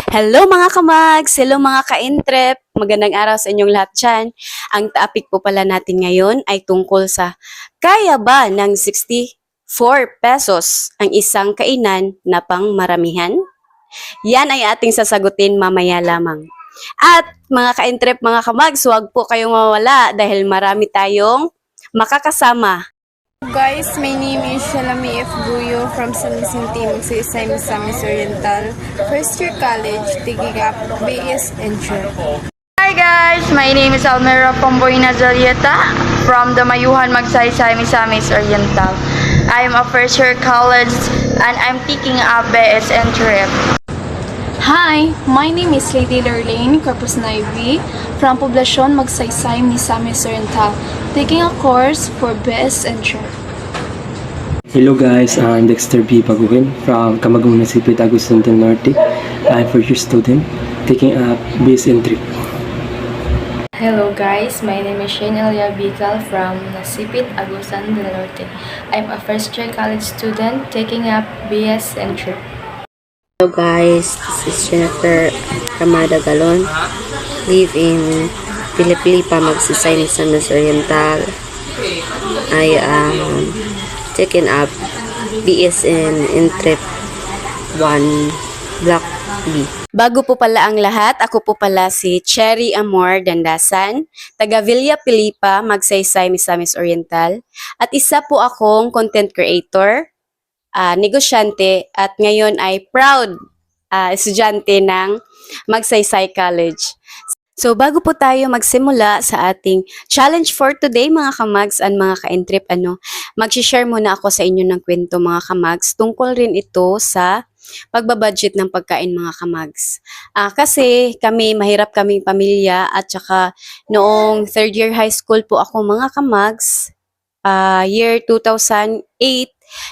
Hello mga kamags! Hello mga ka-intrep! Magandang araw sa inyong lahat dyan. Ang topic po pala natin ngayon ay tungkol sa kaya ba ng 64 pesos ang isang kainan na pang maramihan? Yan ay ating sasagutin mamaya lamang. At mga ka-intrep, mga kamags, huwag po kayong mawala dahil marami tayong makakasama. Guys, my name is Shalami F. Guyo from San Vicente, Magsaysay, Misamis Oriental. First year college, taking up BS Entry. Hi guys, my name is Almira Pomboy Nazarieta from the Mayuhan Magsaysay, Misamis Oriental. I am a first year college and I'm taking up BS Entry. Hi, my name is Lady Lorraine Corpus Naivi from Poblacion Magsaysay, Misamis Oriental, taking a course for BS Entry. Hello guys, I'm Dexter B. Paguhin from Camagong Municipio, Agusan del Norte. I'm a first year student taking up BS Entry. Hello guys, my name is Shenelia Bical from Nasipit, Agusan del Norte. I'm a first year college student taking up BS Entry. Hello guys, this is Jennifer Ramada Galon. Live in Pilipipa, Magsaysay, Misamis Oriental. I am taking up BS in Trip 1 Block B. Bago po pala ang lahat, ako po pala si Cherry Amor Dandasan, taga Villa Pilipa, Magsaysay, Misamis Oriental. At isa po akong content creator, negosyante, at ngayon ay proud estudyante ng Magsaysay College. So bago po tayo magsimula sa ating challenge for today mga kamags and mga ka-intrip, mag-share muna ako sa inyo ng kwento mga kamags. Tungkol rin ito sa pagbabudget ng pagkain mga kamags. Kasi mahirap kaming pamilya at saka noong third year high school po ako mga kamags, year 2008,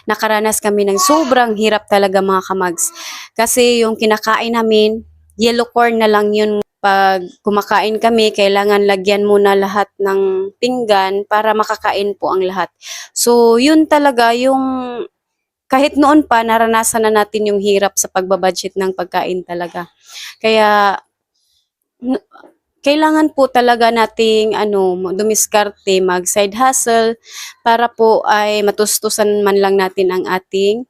nakaranas kami ng sobrang hirap talaga mga kamags. Kasi yung kinakain namin, yellow corn na lang yun. Pag kumakain kami, kailangan lagyan muna lahat ng pinggan para makakain po ang lahat. So, yun talaga yung kahit noon pa, naranasan na natin yung hirap sa pagbabudget ng pagkain talaga. Kaya, kailangan po talaga nating dumiskarte, mag-side hustle para po ay matustusan man lang natin ang ating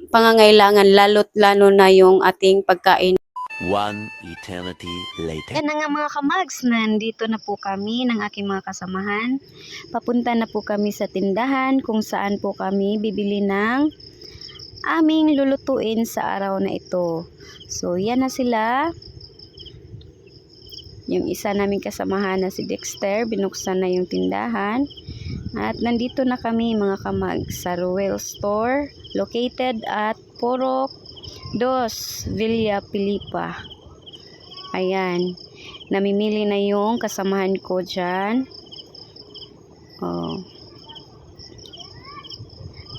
pangangailangan, lalo na yung ating pagkain. One eternity later. Yan na nga mga kamags, nandito na po kami ng aking mga kasamahan. Papunta na po kami sa tindahan kung saan po kami bibili ng aming lulutuin sa araw na ito. So yan na sila. Yung isa naming kasamahan na si Dexter, binuksan na yung tindahan. At nandito na kami mga kamags sa Ruel Store, located at Porok 2, Villa Pilipa. Ayan. Namimili na yung kasamahan ko dyan.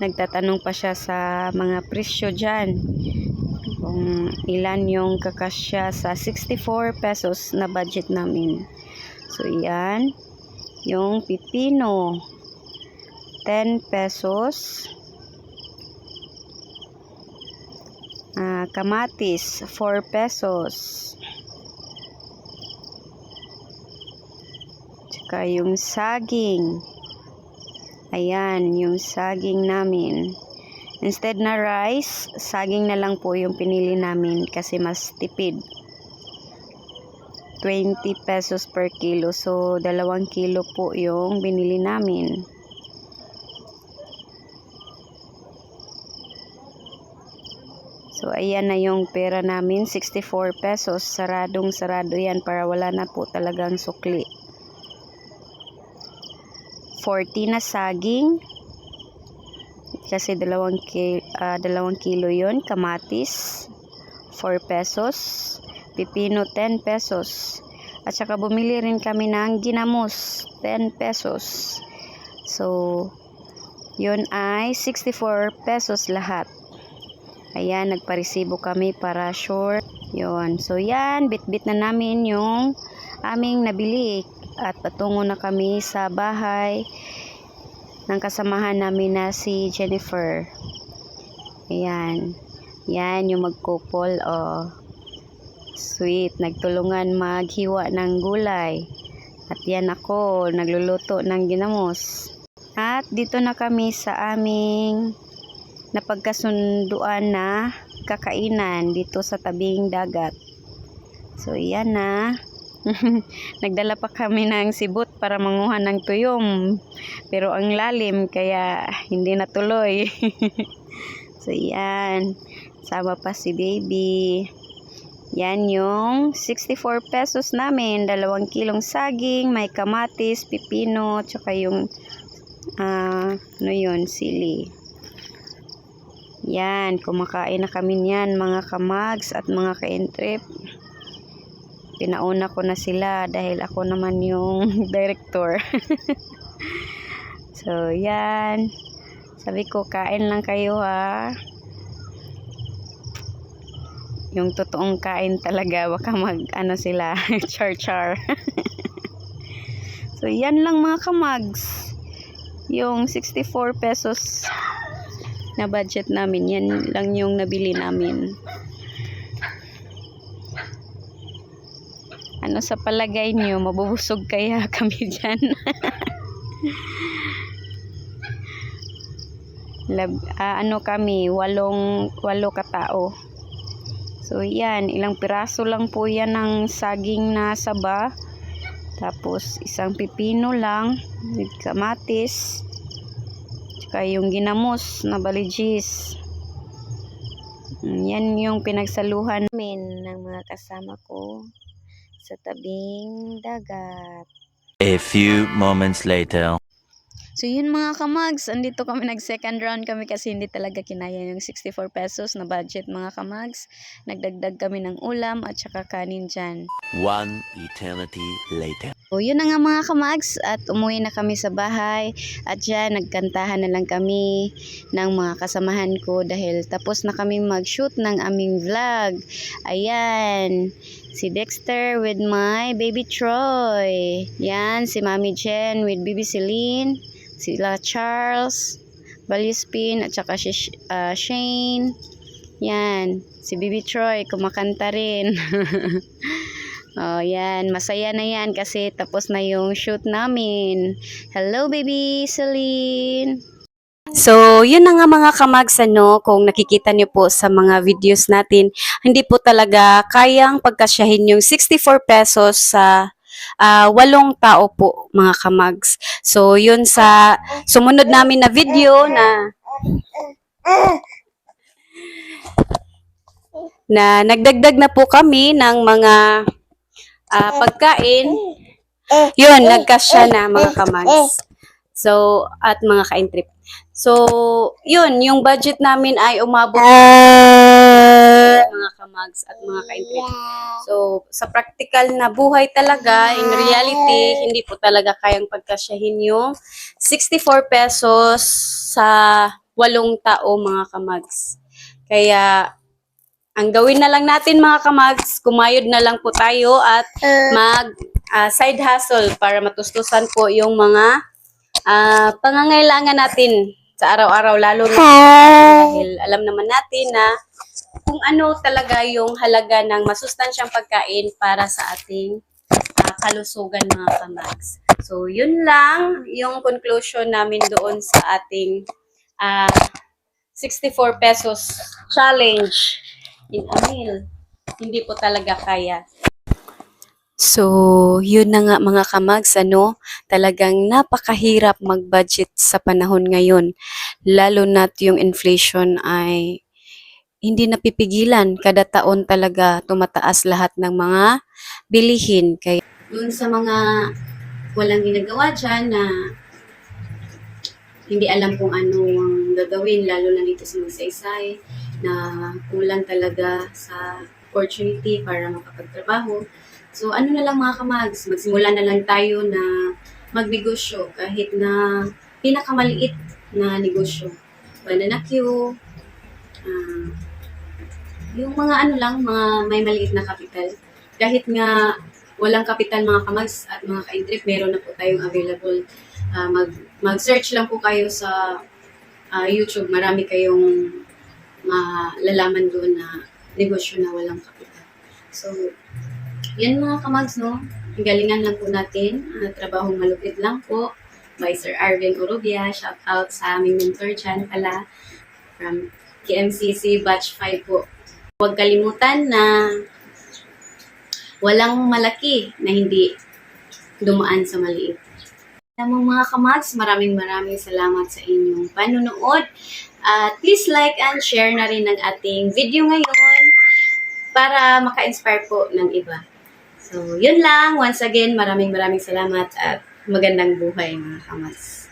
Nagtatanong pa siya sa mga presyo dyan. Kung ilan yung kakasya sa 64 pesos na budget namin. So, yan. Yung pipino, 10 pesos. Kamatis, 4 pesos. Tsaka yung saging. Ayan, yung saging namin. Instead na rice, saging na lang po yung pinili namin kasi mas tipid. 20 pesos per kilo. So, 2 kilo po yung binili namin. So, ayan na yung pera namin, 64 pesos. Sarado yan para wala na po talagang sukli. 40 na saging. Kasi 2 kilo yun. Kamatis, 4 pesos. Pipino, 10 pesos. At saka bumili rin kami ng ginamos, 10 pesos. So, yun ay 64 pesos lahat. Ayan, nagparesibo kami para sure. Yun. So, yan. Bit-bit na namin yung aming nabili. At patungo na kami sa bahay ng kasamahan namin na si Jennifer. Ayan. Yan, yung magkupol, oh. Sweet, nagtulungan maghiwa ng gulay. At yan ako, nagluluto ng ginamos. At dito na kami sa aming napagkasunduan na kakainan dito sa tabing dagat. So, yan na. Nagdala pa kami ng sibot para manguha ng tuyom. Pero ang lalim, kaya hindi natuloy. So, yan. Sama pa si baby. Yan yung 64 pesos namin. 2 kilong saging, may kamatis, pipino, tsaka yung sili. Yan, kumakain na kami niyan mga kamags at mga ka-entrip. Pinauna ko na sila dahil ako naman yung director. So, yan. Sabi ko, kain lang kayo ha. Yung totoong kain talaga, baka sila, char-char. So, yan lang mga kamags. Yung 64 pesos na budget namin, yan lang yung nabili namin. Ano sa palagay niyo, mabubusog kaya kami dyan? Kami, 8 katao. So, yan, ilang piraso lang po yan ng saging na saba. Tapos, isang pipino lang, with kamatis. Tsaka yung ginamos na baligis. Yan yung pinagsaluhan namin ng mga kasama ko sa tabing dagat. A few moments later. So yun mga kamags, andito kami nag-second round kami kasi hindi talaga kinaya yung 64 pesos na budget mga kamags. Nagdagdag kami ng ulam at saka kanin dyan. One eternity later. So yun na nga mga kamags at umuwi na kami sa bahay at dyan nagkantahan na lang kami ng mga kasamahan ko dahil tapos na kami mag-shoot ng aming vlog. Ayan, si Dexter with my baby Troy. Yan, si Mami Jen with baby Celine. Sila Charles, Valuspin, at saka si Shane. Yan, si Baby Troy, kumakanta rin. Oh, yan, masaya na yan kasi tapos na yung shoot namin. Hello, Baby Celine! So, yun na nga mga kamags, kung nakikita niyo po sa mga videos natin, hindi po talaga kayang pagkasyahin yung 64 pesos sa 8 tao po mga kamags. So yun sa sumunod namin na video na nagdagdag na po kami ng mga pagkain. Yun, nagkasya na mga kamags. So, at mga ka-entrip. So, yun, yung budget namin ay umabot mga kamags at mga ka-entrip. So, sa practical na buhay talaga, in reality, hindi po talaga kayang pagkasyahin yung 64 pesos sa 8 tao mga kamags. Kaya, ang gawin na lang natin mga kamags, kumayod na lang po tayo at mag side hustle para matustusan po yung mga pangangailangan natin sa araw-araw, lalo na dahil alam naman natin na kung ano talaga yung halaga ng masustansyang pagkain para sa ating kalusugan mga kamags. So, yun lang yung conclusion namin doon sa ating 64 pesos challenge in a meal. Hindi po talaga kaya. So, yun na nga mga kamags, talagang napakahirap mag-budget sa panahon ngayon. Lalo na't yung inflation ay hindi napipigilan. Kada taon talaga tumataas lahat ng mga bilihin. Kaya, dun sa mga walang ginagawa dyan na hindi alam kung ano ang gagawin, lalo na dito sa Magsaysay, na kulang talaga sa opportunity para makapagtrabaho. So, ano na lang mga kamags, magsimula na lang tayo na magnegosyo kahit na pinakamaliit na negosyo. Banana queue, yung mga mga may maliit na kapital. Kahit nga walang kapital mga kamags at mga ka-entrip, meron na po tayong available. Mag-search lang po kayo sa YouTube, marami kayong malalaman doon na negosyo na walang kapital. So, yun mga kamags, no? Ang galingan lang po natin. Trabahong malupit lang po. By Sir Arvin Orobia. Shout out sa aming mentor dyan pala. From KMCC Batch 5 po. Huwag kalimutan na walang malaki na hindi dumaan sa maliit. Mga kamags, maraming salamat sa inyong panunood. At please like and share na rin ang ating video ngayon para maka-inspire po ng iba. So, yun lang. Once again, maraming salamat at magandang buhay mga kamags.